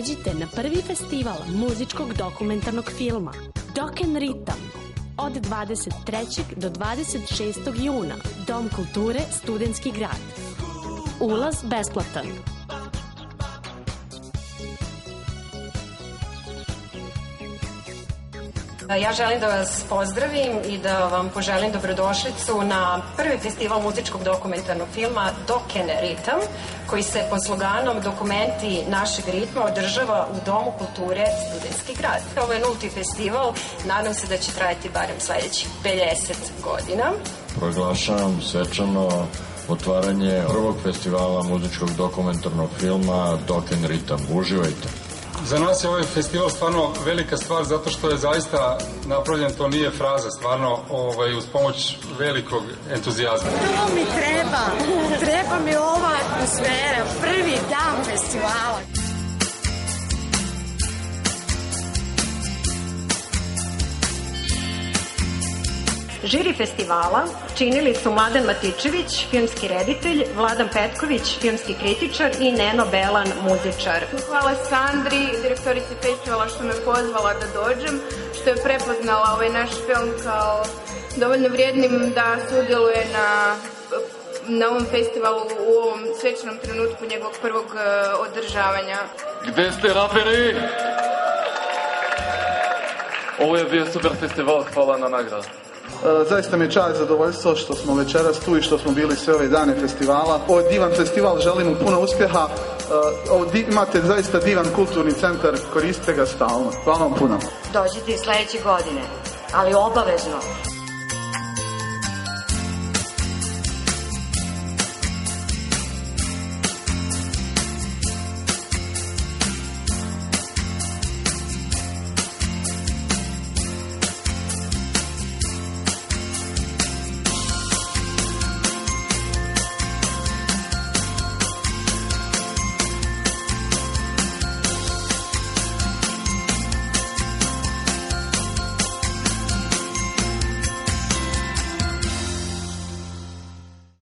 Dođite na prvi festival muzičkog dokumentarnog filma Dok and Ritam od 23. do 26. juna. Dom kulture Studentski grad. Ulaz besplatan. Ja želim da vas pozdravim i da vam poželim dobrodošlicu na prvi festival muzičkog dokumentarnog filma Dok and Ritam, koji se pod sloganom Dokumenti našeg ritma održava u Domu kulture Studentski grad. Ovo je 0. festival, nadam se da će trajati barem sledećih 50 godina. Proglašavam svečano otvaranje prvog festivala muzičkog dokumentarnog filma Dok and Ritam. Uživajte! Za nas je ovaj festival stvarno velika stvar zato što je zaista napravljen, to nije fraza, stvarno uz pomoć velikog entuzijazma. To mi treba mi ova atmosfera, prvi dan festivala. Žiri festivala činili su Mladen Matičević, filmski reditelj, Vladan Petković, filmski kritičar i Neno Belan, muzičar. Hvala Sandri, direktorici festivala, što me pozvala da dođem, što je prepoznala ovaj naš film kao dovoljno vrijednim da sudjeluje na ovom festivalu u ovom svečanom trenutku njegovog prvog održavanja. Gde ste, raperi? Ovo je bio super festival, hvala na nagradu. Zaista mi je čast i zadovoljstvo što smo večeras tu i što smo bili sve ove dane festivala. Ovo je divan festival, želim mu puno uspjeha. Imate zaista divan kulturni centar, koristite ga stalno. Hvala vam puno. Dođite i sledeće godine, ali obavezno.